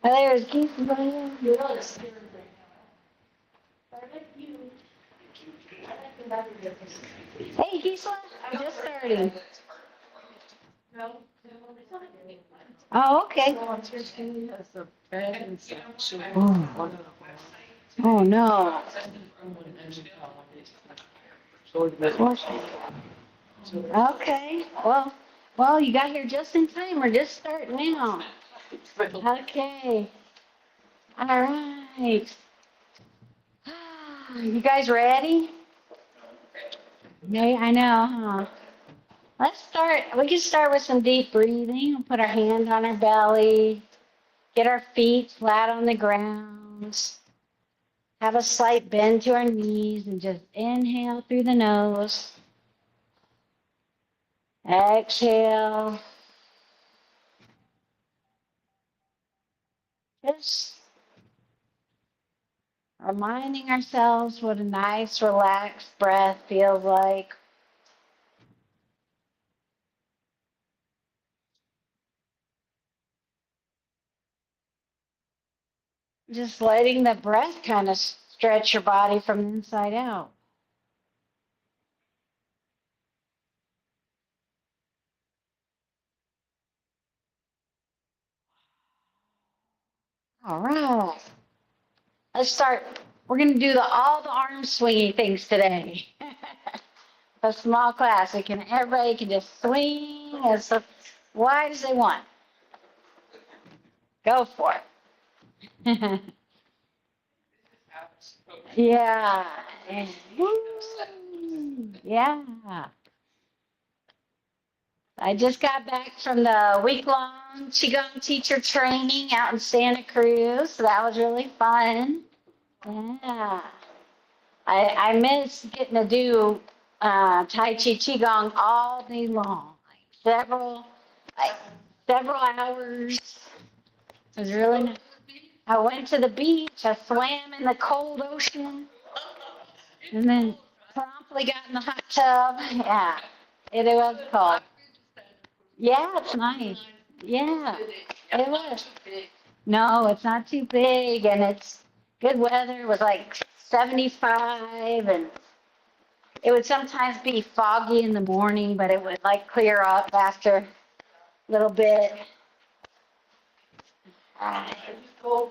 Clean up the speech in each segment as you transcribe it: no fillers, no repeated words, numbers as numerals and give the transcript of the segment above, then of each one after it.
Oh, there's Keith. Hey, Gisela. I'm just starting. Oh, okay. Oh, oh no. Okay. Well, you got here just in time. We're just starting now. Okay. All right. You guys ready? Yeah, I know, huh? Let's start. We can start with some deep breathing. We'll put our hand on our belly, get our feet flat on the ground, have a slight bend to our knees, and just inhale through the nose. Exhale. Just reminding ourselves what a nice, relaxed breath feels like. Just letting the breath kind of stretch your body from the inside out. All right. Let's start. We're going to do all the arm swinging things today. A small class. Everybody can just swing as wide as they want. Go for it. Yeah. Yeah. I just got back from the week-long Qigong teacher training out in Santa Cruz, so that was really fun. Yeah. I miss getting to do Tai Chi Qigong all day long, like several hours. It was really nice. I went to the beach, I swam in the cold ocean, and then promptly got in the hot tub. Yeah, it was cold. Yeah, it's nice. Yeah, it was. No, it's not too big, and it's good weather. It was like 75, and it would sometimes be foggy in the morning, but it would like clear up after a little bit. Uh, oh,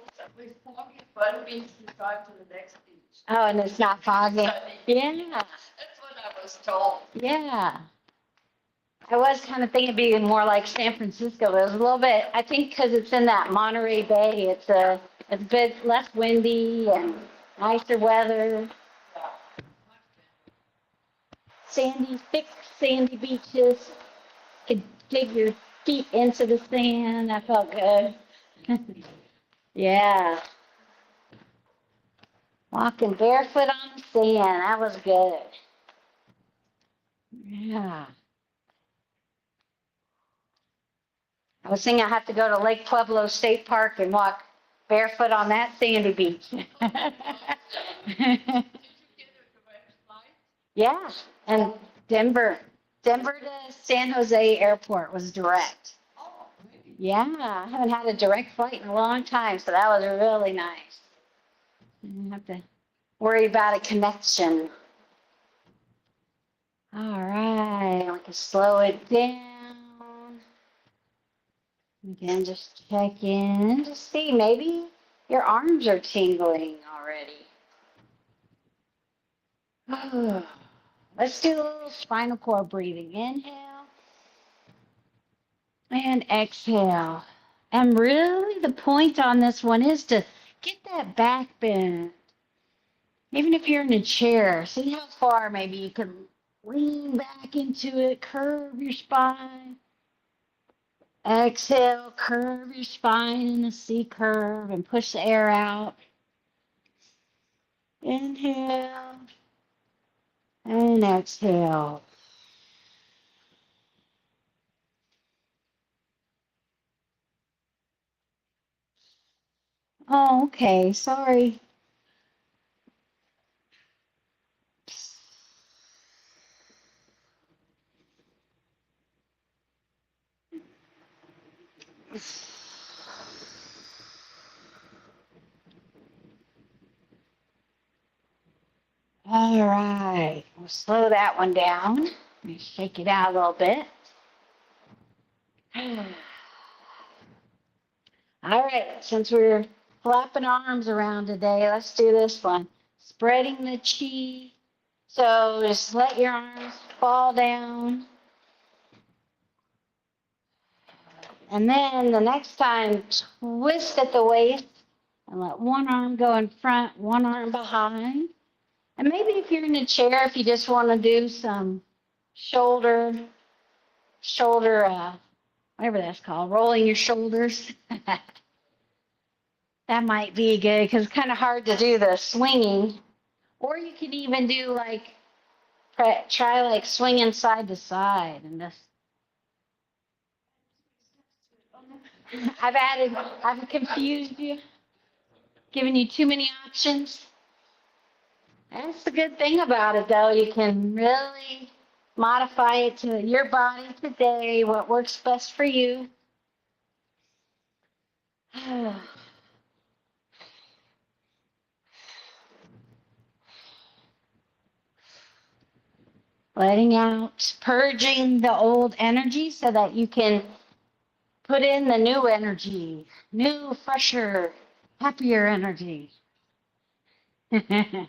and it's not foggy. Yeah. Yeah. I was kind of thinking of being more like San Francisco, but it was a little bit, I think because it's in that Monterey Bay, it's a bit less windy and nicer weather. Thick sandy beaches. Could dig your feet into the sand. That felt good. Yeah. Walking barefoot on the sand. That was good. Yeah. I was thinking I have to go to Lake Pueblo State Park and walk barefoot on that sandy beach. Yeah. And Denver. Denver to San Jose Airport was direct. Yeah. I haven't had a direct flight in a long time, so that was really nice. I didn't have to worry about a connection. All right, we can slow it down. Again, just check in to see maybe your arms are tingling already. Let's do a little spinal cord breathing. Inhale and exhale. And really, the point on this one is to get that back bend. Even if you're in a chair, see how far maybe you can lean back into it, curve your spine. Exhale, curve your spine in a C curve and push the air out. Inhale and exhale. Oh, okay. Sorry. slow that one down. Let me shake it out a little bit. All right, since we're flapping arms around today, let's do this one. Spreading the chi. So just let your arms fall down. And then the next time, twist at the waist and let one arm go in front, one arm behind. And maybe if you're in a chair, if you just want to do some shoulder, whatever that's called, rolling your shoulders. That might be good because it's kind of hard to do the swinging. Or you can even do like, try like swinging side to side and just. I've confused you, given you too many options. That's the good thing about it, though. You can really modify it to your body today, what works best for you. Letting out, purging the old energy so that you can put in the new energy, new, fresher, happier energy. Okay,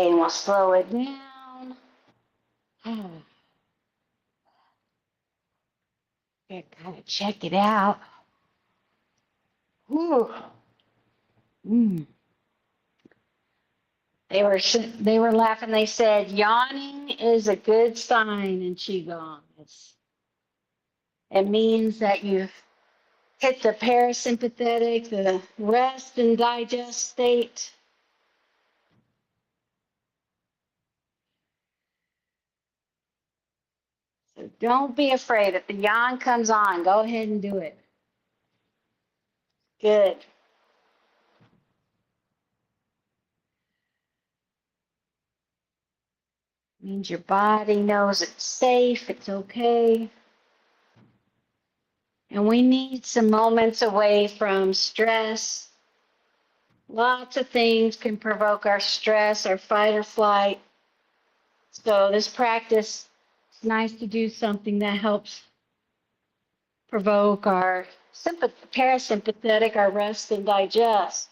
and we'll slow it down. Gotta check it out. Ooh. Mm. They were laughing. They said yawning is a good sign in qigong. It means that you've hit the parasympathetic, the rest and digest state. So don't be afraid. If the yawn comes on, go ahead and do it. Good. Means your body knows it's safe, it's okay. And we need some moments away from stress. Lots of things can provoke our stress, our fight or flight. So this practice, it's nice to do something that helps provoke our parasympathetic, our rest and digest.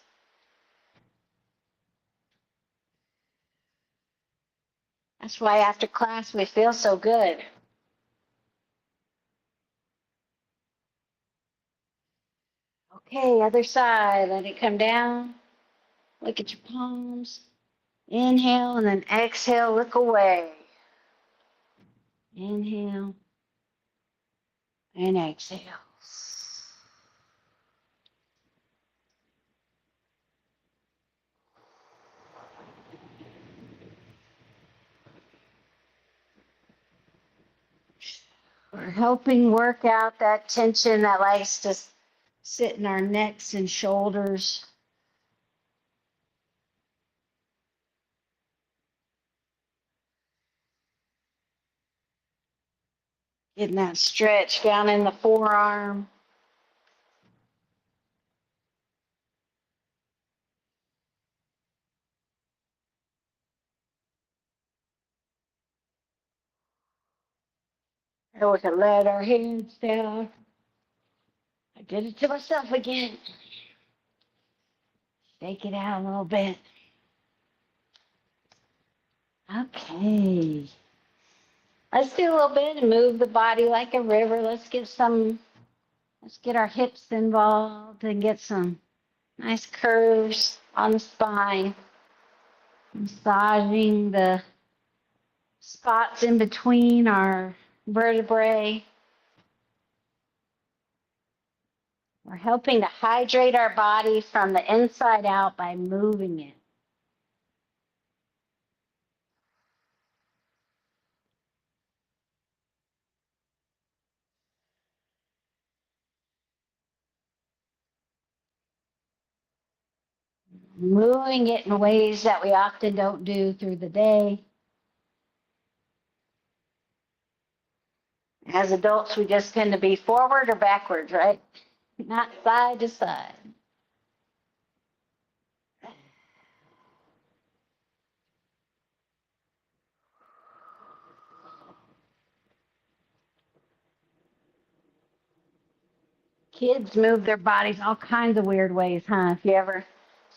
That's why after class we feel so good. Okay, other side, let it come down. Look at your palms. Inhale and then exhale, look away. Inhale and exhale. We're helping work out that tension that likes to sit in our necks and shoulders. Getting that stretch down in the forearm. Or we can let our hands down. I did it to myself again. Shake it out a little bit. Okay. Let's do a little bit and move the body like a river. Let's get our hips involved and get some nice curves on the spine. Massaging the spots in between our vertebrae. We're helping to hydrate our body from the inside out by moving it. Moving it in ways that we often don't do through the day. As adults, we just tend to be forward or backwards, right? not side to side. Kids move their bodies all kinds of weird ways, huh? If you ever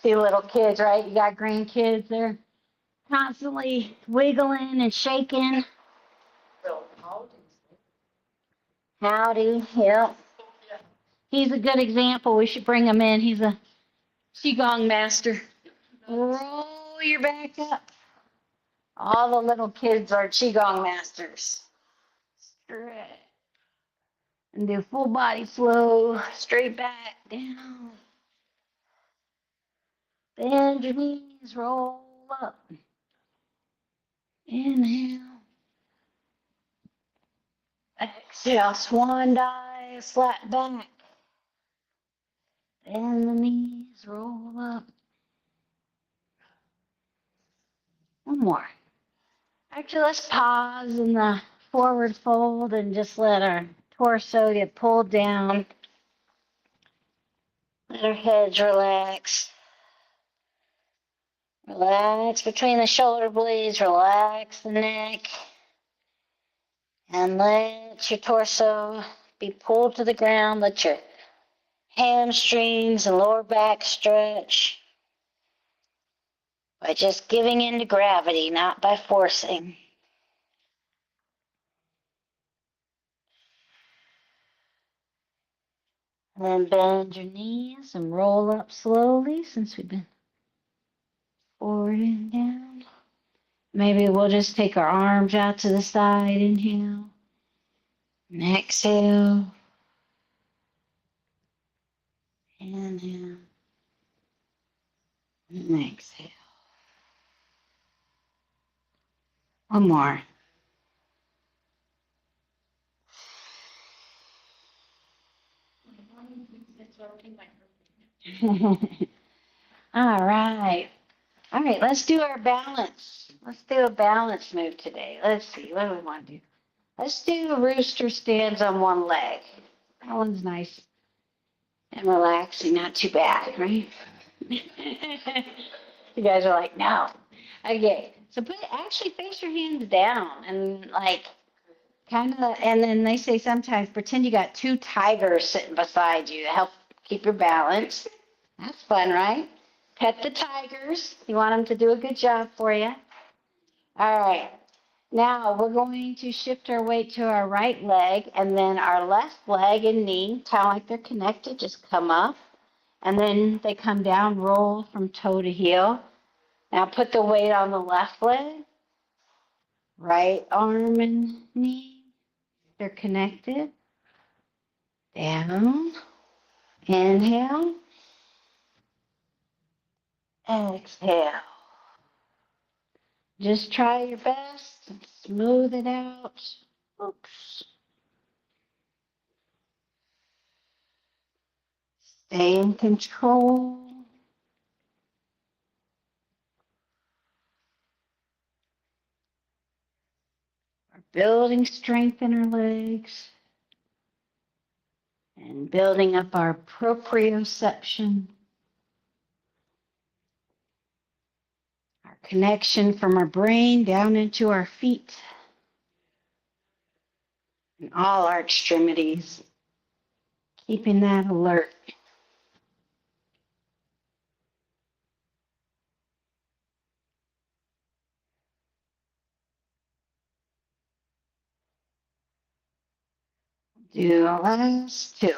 see little kids, right? You got grandkids, they're constantly wiggling and shaking. Howdy, yep. He's a good example. We should bring him in. He's a Qigong master. Roll your back up. All the little kids are Qigong masters. Stretch. And do full body flow. Straight back, down. Bend your knees, roll up. Inhale. Exhale, swan dive, flat back. Bend the knees, roll up. One more. Actually, let's pause in the forward fold and just let our torso get pulled down. Let our heads relax. Relax between the shoulder blades, relax the neck, and let your torso be pulled to the ground. Let your hamstrings and lower back stretch by just giving in to gravity, not by forcing. And then bend your knees and roll up slowly since we've been forward and down. Maybe we'll just take our arms out to the side. Inhale. And exhale. Inhale. And exhale. One more. All right. All right, let's do our balance. Let's do a balance move today. Let's see, what do we want to do? Let's do a rooster stands on one leg. That one's nice and relaxing, not too bad, right? You guys are like, no. Okay, so actually face your hands down and like kind of, and then they say sometimes pretend you got two tigers sitting beside you to help keep your balance. That's fun, right? Pet the tigers. You want them to do a good job for you. All right. Now we're going to shift our weight to our right leg and then our left leg and knee, kind of like they're connected, just come up. And then they come down, roll from toe to heel. Now put the weight on the left leg, right arm and knee. They're connected. Down. Inhale. Exhale. Just try your best and smooth it out. Oops. Stay in control. We're building strength in our legs and building up our proprioception, our connection from our brain down into our feet and all our extremities, keeping that alert. Do the last two.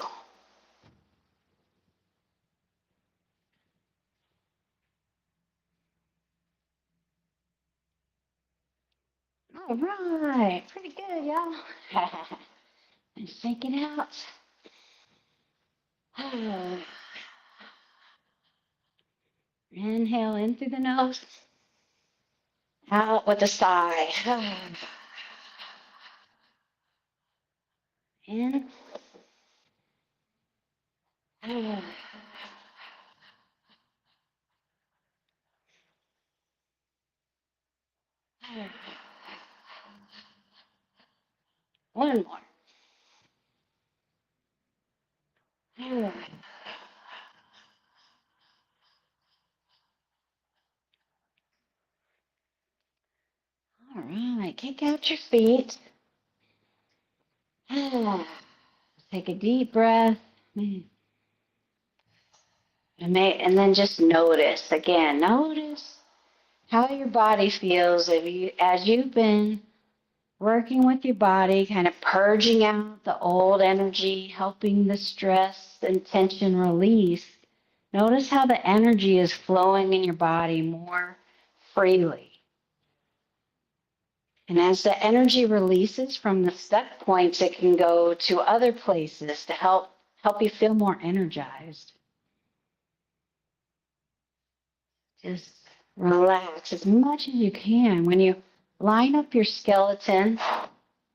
All right, pretty good, y'all. And shake it out. Inhale in through the nose, out with a sigh. In. One more. it. Kick out your feet. Take a deep breath. And then just notice. Again, notice how your body feels as you've been working with your body, kind of purging out the old energy, helping the stress and tension release. Notice how the energy is flowing in your body more freely. And as the energy releases from the stuck points, it can go to other places to help you feel more energized. Just relax as much as you can. When you line up your skeleton,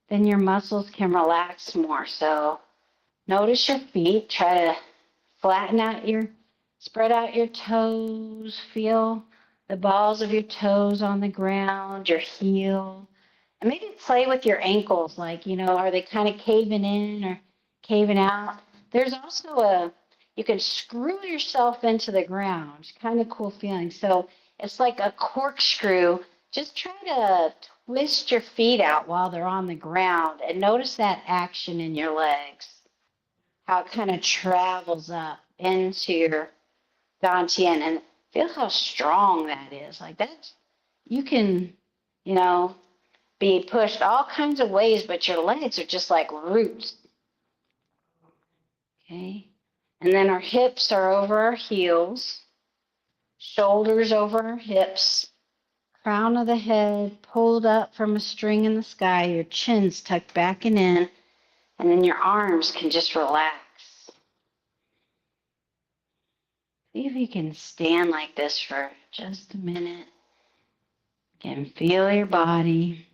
then your muscles can relax more. So notice your feet. Try to spread out your toes. Feel the balls of your toes on the ground, your heel. And maybe play with your ankles, like, are they kind of caving in or caving out? There's also you can screw yourself into the ground. Kind of cool feeling. So it's like a corkscrew. Just try to twist your feet out while they're on the ground and notice that action in your legs, how it kind of travels up into your dantian, and feel how strong that is. Like that's, you can, be pushed all kinds of ways, but your legs are just like roots. Okay. And then our hips are over our heels, shoulders over our hips, crown of the head pulled up from a string in the sky, your chin's tucked back and in, and then your arms can just relax. See if you can stand like this for just a minute. Again, feel your body.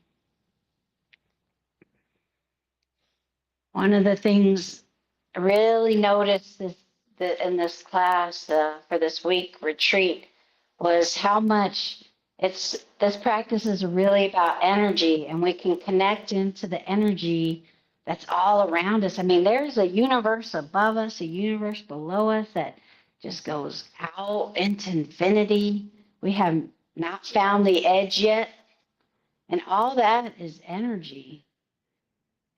One of the things I really noticed in this class for this week retreat was how much this practice is really about energy, and we can connect into the energy that's all around us. I mean, there's a universe above us, a universe below us that just goes out into infinity. We have not found the edge yet, and all that is energy.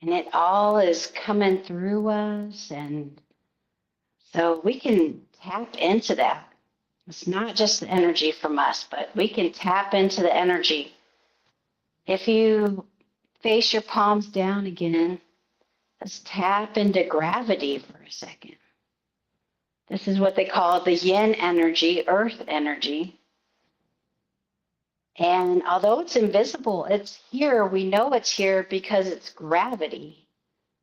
And it all is coming through us. And so we can tap into that. It's not just the energy from us, but we can tap into the energy. If you face your palms down again, let's tap into gravity for a second. This is what they call the yin energy, earth energy. And although it's invisible, it's here. We know it's here because it's gravity.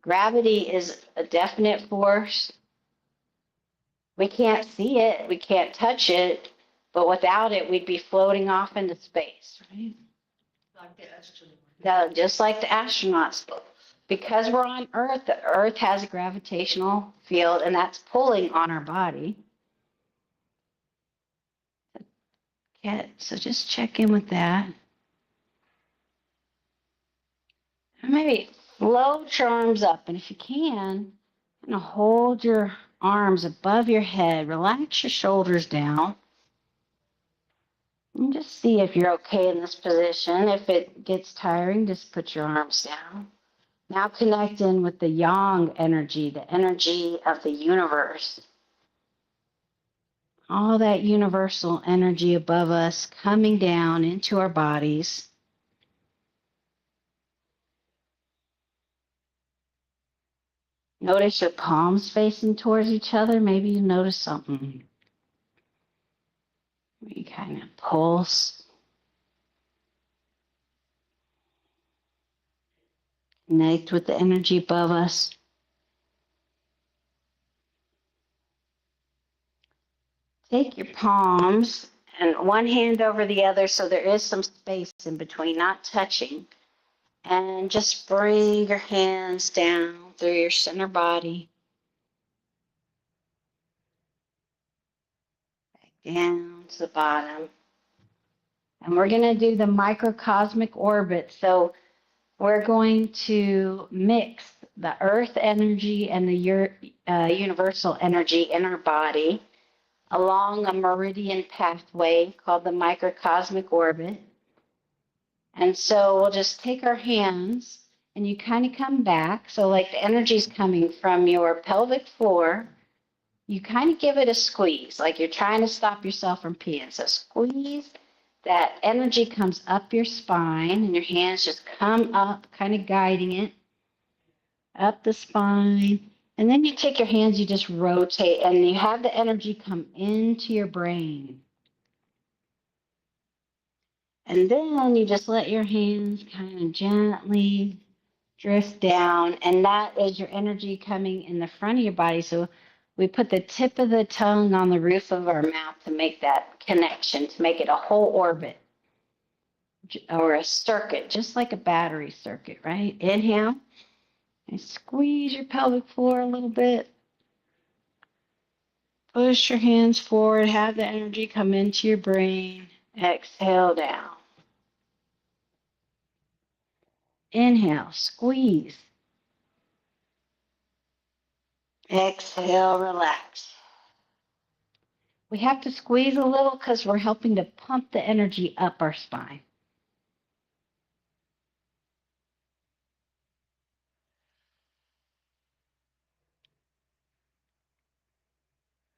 Gravity is a definite force. We can't see it, we can't touch it, but without it, we'd be floating off into space, right? Like the astronaut. Just like the astronauts. Because we're on Earth, the Earth has a gravitational field, and that's pulling on our body. Okay, so just check in with that. And maybe float your arms up, and if you can, hold your arms above your head. Relax your shoulders down. And just see if you're okay in this position. If it gets tiring, just put your arms down. Now connect in with the yang energy, the energy of the universe. All that universal energy above us coming down into our bodies. Notice your palms facing towards each other. Maybe you notice something. You kind of pulse. Connect with the energy above us. Take your palms and one hand over the other so there is some space in between, not touching. And just bring your hands down through your center body. Back down to the bottom. And we're going to do the microcosmic orbit. So we're going to mix the earth energy and the universal energy in our body along a meridian pathway called the microcosmic orbit. And so we'll just take our hands and you kind of come back. So like the energy's coming from your pelvic floor. You kind of give it a squeeze, like you're trying to stop yourself from peeing. So squeeze, that energy comes up your spine and your hands just come up, kind of guiding it up the spine. And then you take your hands, you just rotate and you have the energy come into your brain. And then you just let your hands kind of gently drift down. And that is your energy coming in the front of your body. So we put the tip of the tongue on the roof of our mouth to make that connection, to make it a whole orbit or a circuit, just like a battery circuit, right? Inhale and squeeze your pelvic floor a little bit. Push your hands forward, have the energy come into your brain. Exhale down. Inhale, squeeze. Exhale, relax. We have to squeeze a little because we're helping to pump the energy up our spine.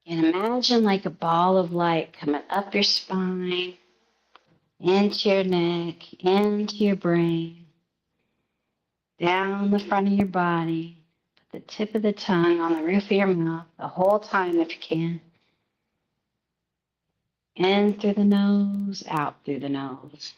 And imagine like a ball of light coming up your spine, into your neck, into your brain, down the front of your body. Put the tip of the tongue on the roof of your mouth the whole time if you can. In through the nose, out through the nose.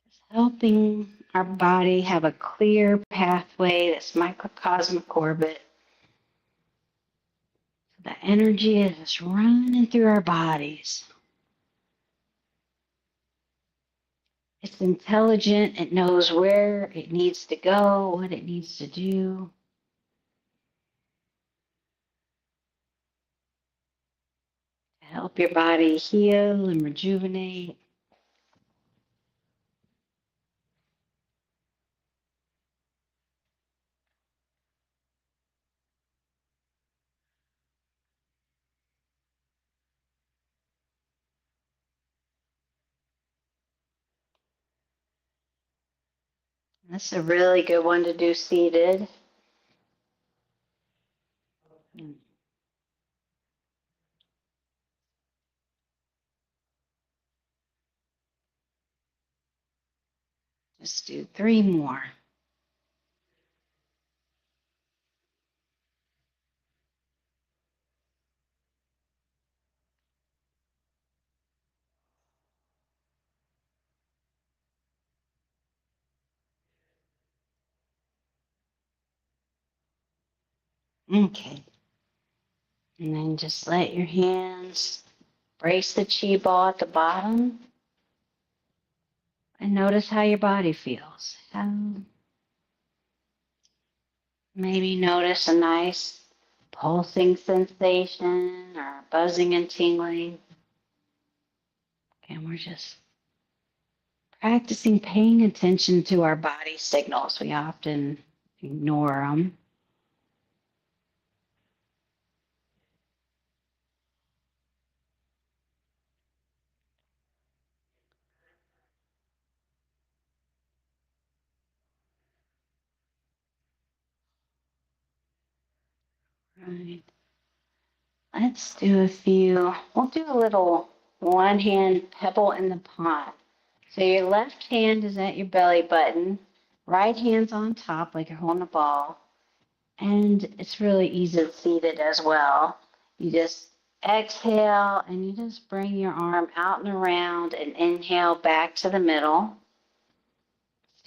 Just helping our body have a clear pathway, this microcosmic orbit. So the energy is just running through our bodies. It's intelligent. It knows where it needs to go, what it needs to do. To help your body heal and rejuvenate. This is a really good one to do seated. Just do 3 more. Okay. And then just let your hands brace the chi ball at the bottom and notice how your body feels. Maybe notice a nice pulsing sensation or buzzing and tingling. And we're just practicing paying attention to our body signals. We often ignore them. Right. Let's do a few. We'll do a little one hand pebble in the pond. So your left hand is at your belly button, right hand's on top like you're holding a ball. And it's really easy seated as well. You just exhale and you just bring your arm out and around and inhale back to the middle.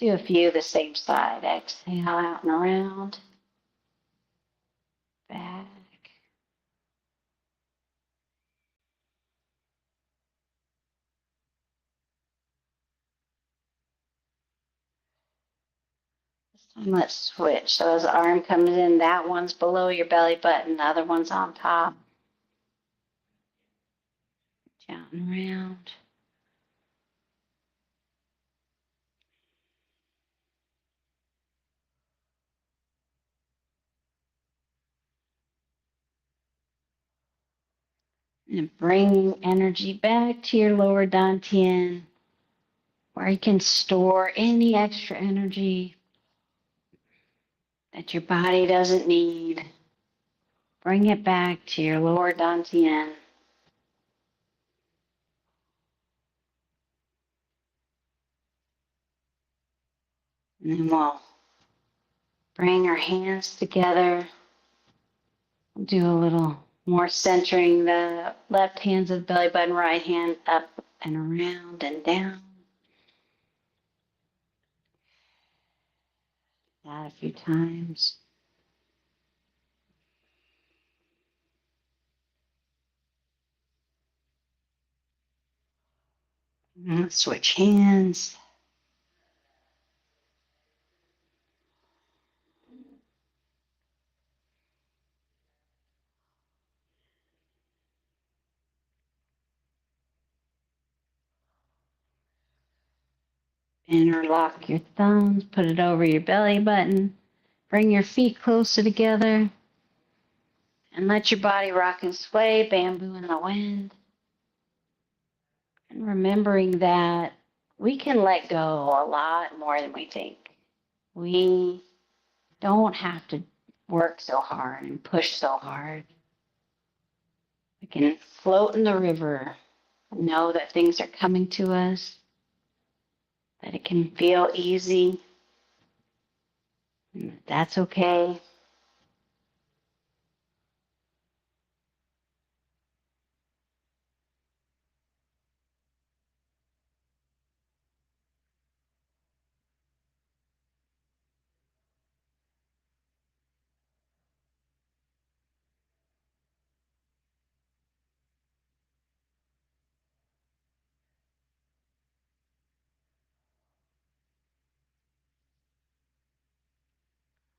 Let's do a few the same side. Exhale out and around, back. This time let's switch. So as the arm comes in, that one's below your belly button, the other one's on top. Down and around. And bring energy back to your lower dantian, where you can store any extra energy that your body doesn't need. Bring it back to your lower dantian. And then we'll bring our hands together. We'll do a little more centering the left hand's at the belly button, right hand up and around and down. That a few times. Switch hands. Interlock your thumbs, put it over your belly button. Bring your feet closer together and let your body rock and sway, bamboo in the wind. And remembering that we can let go a lot more than we think. We don't have to work so hard and push so hard. We can float in the river, know that things are coming to us, that it can feel easy. And that's okay.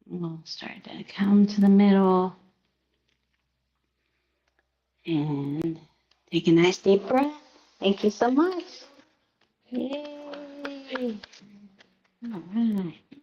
We'll start to come to the middle and take a nice deep breath. Thank you so much. Yay. All right.